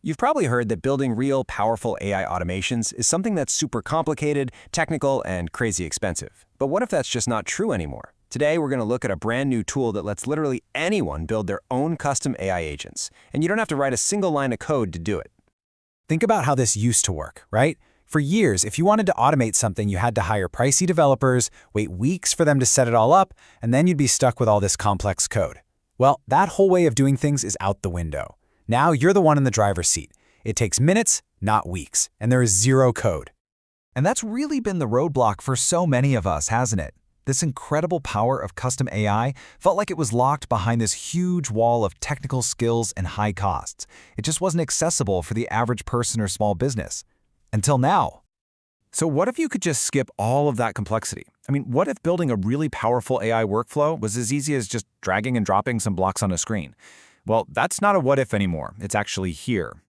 You've probably heard that building real, powerful AI automations is something that's super complicated, technical, and crazy expensive. But what if that's just not true anymore? Today, we're going to look at a brand new tool that lets literally anyone build their own custom AI agents, and you don't have to write a single line of code to do it. Think about how this used to work, right? For years, if you wanted to automate something, you had to hire pricey developers, wait weeks for them to set it all up, and then you'd be stuck with all this complex code. Well, that whole way of doing things is out the window. Now you're the one in the driver's seat. It takes minutes, not weeks, and there is zero code. And that's really been the roadblock for so many of us, hasn't it? This incredible power of custom AI felt like it was locked behind this huge wall of technical skills and high costs. It just wasn't accessible for the average person or small business. Until now. So what if you could just skip all of that complexity? I mean, what if building a really powerful AI workflow was as easy as just dragging and dropping some blocks on a screen? Well, that's not a what if anymore. It's actually here.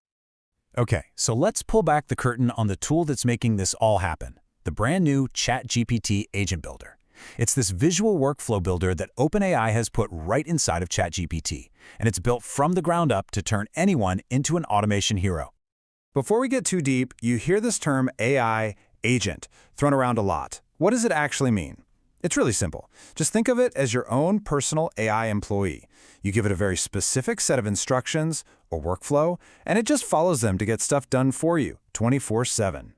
Okay, so let's pull back the curtain on the tool that's making this all happen, the brand new ChatGPT Agent Builder. It's this visual workflow builder that OpenAI has put right inside of ChatGPT, and it's built from the ground up to turn anyone into an automation hero. Before we get too deep, you hear this term AI agent thrown around a lot. What does it actually mean? It's really simple. Just think of it as your own personal AI employee. You give it a very specific set of instructions or workflow, and it just follows them to get stuff done for you 24/7.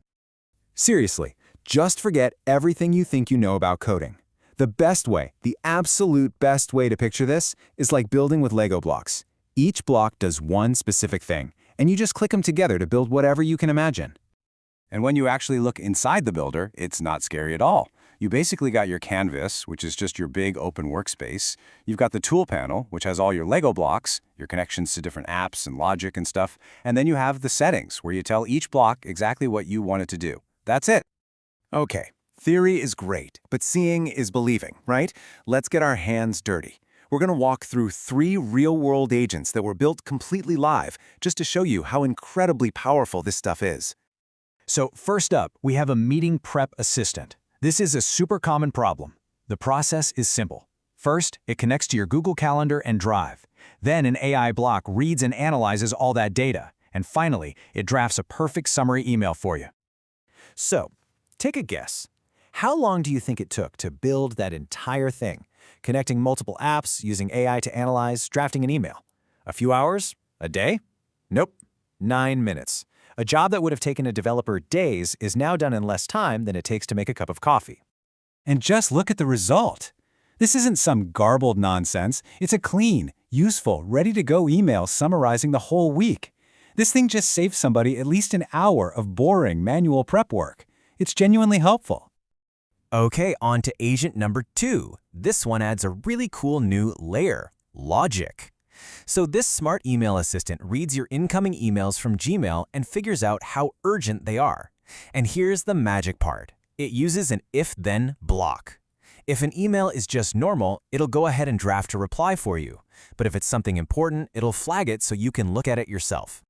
Seriously, just forget everything you think you know about coding. The best way, the absolute best way to picture this is like building with Lego blocks. Each block does one specific thing, and you just click them together to build whatever you can imagine. And when you actually look inside the builder, it's not scary at all. You basically got your canvas, which is just your big open workspace. You've got the tool panel, which has all your Lego blocks, your connections to different apps and logic and stuff. And then you have the settings, where you tell each block exactly what you want it to do. That's it. Okay, theory is great, but seeing is believing, right? Let's get our hands dirty. We're going to walk through 3 real-world agents that were built completely live, just to show you how incredibly powerful this stuff is. So first up, we have a meeting prep assistant. This is a super common problem. The process is simple. First, it connects to your Google Calendar and Drive. Then an AI block reads and analyzes all that data. And finally, it drafts a perfect summary email for you. So, take a guess. How long do you think it took to build that entire thing? Connecting multiple apps, using AI to analyze, drafting an email. A few hours? A day? Nope. 9 minutes. A job that would have taken a developer days is now done in less time than it takes to make a cup of coffee. And just look at the result. This isn't some garbled nonsense. It's a clean, useful, ready-to-go email summarizing the whole week. This thing just saved somebody at least an hour of boring manual prep work. It's genuinely helpful. Okay, on to agent number 2. This one adds a really cool new layer, logic. So this smart email assistant reads your incoming emails from Gmail and figures out how urgent they are. And here's the magic part. It uses an if-then block. If an email is just normal, it'll go ahead and draft a reply for you. But if it's something important, it'll flag it so you can look at it yourself.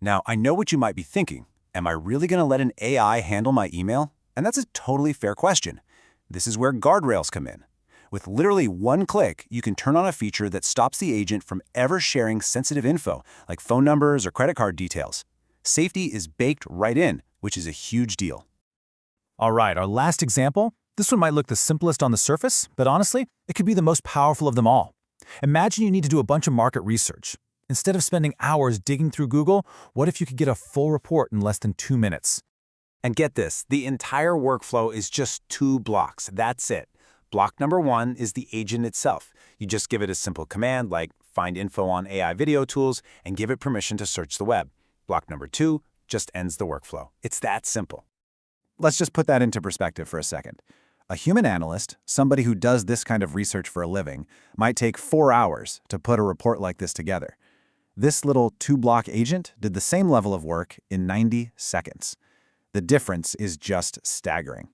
Now, I know what you might be thinking. Am I really going to let an AI handle my email? And that's a totally fair question. This is where guardrails come in. With literally one click, you can turn on a feature that stops the agent from ever sharing sensitive info, like phone numbers or credit card details. Safety is baked right in, which is a huge deal. All right, our last example. This one might look the simplest on the surface, but honestly, it could be the most powerful of them all. Imagine you need to do a bunch of market research. Instead of spending hours digging through Google, what if you could get a full report in less than 2 minutes? And get this, the entire workflow is just 2 blocks. That's it. Block number 1 is the agent itself. You just give it a simple command like find info on AI video tools and give it permission to search the web. Block number 2 just ends the workflow. It's that simple. Let's just put that into perspective for a second. A human analyst, somebody who does this kind of research for a living, might take 4 hours to put a report like this together. This little 2-block agent did the same level of work in 90 seconds. The difference is just staggering.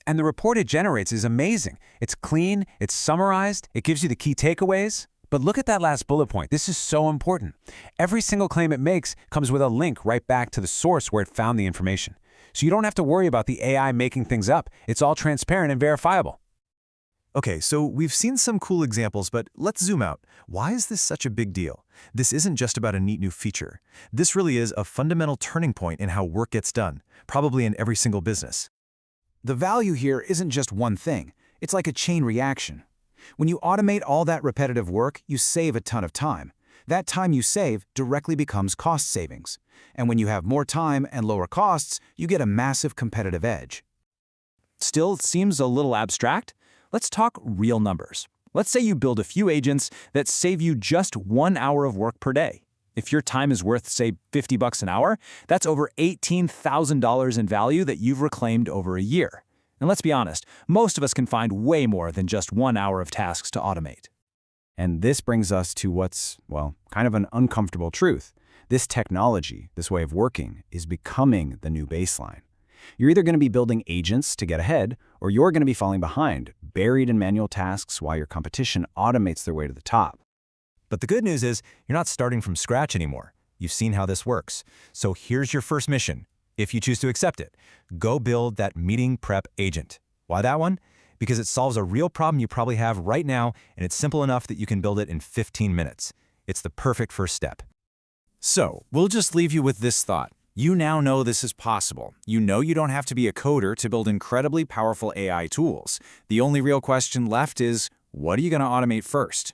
And the report it generates is amazing. It's clean, it's summarized, it gives you the key takeaways. But look at that last bullet point. This is so important. Every single claim it makes comes with a link right back to the source where it found the information. So you don't have to worry about the AI making things up. It's all transparent and verifiable. Okay, so we've seen some cool examples, but let's zoom out. Why is this such a big deal? This isn't just about a neat new feature. This really is a fundamental turning point in how work gets done, probably in every single business. The value here isn't just one thing. It's like a chain reaction. When you automate all that repetitive work, you save a ton of time. That time you save directly becomes cost savings. And when you have more time and lower costs, you get a massive competitive edge. Still seems a little abstract? Let's talk real numbers. Let's say you build a few agents that save you just 1 hour of work per day. If your time is worth, say, $50 an hour, that's over $18,000 in value that you've reclaimed over a year. And let's be honest, most of us can find way more than just 1 hour of tasks to automate. And this brings us to what's, well, kind of an uncomfortable truth. This technology, this way of working, is becoming the new baseline. You're either going to be building agents to get ahead, or you're going to be falling behind, buried in manual tasks while your competition automates their way to the top. But the good news is you're not starting from scratch anymore. You've seen how this works. So here's your first mission, if you choose to accept it. Go build that meeting prep agent. Why that one? Because it solves a real problem you probably have right now, and it's simple enough that you can build it in 15 minutes. It's the perfect first step. So, we'll just leave you with this thought. You now know this is possible. You know you don't have to be a coder to build incredibly powerful AI tools. The only real question left is, what are you going to automate first?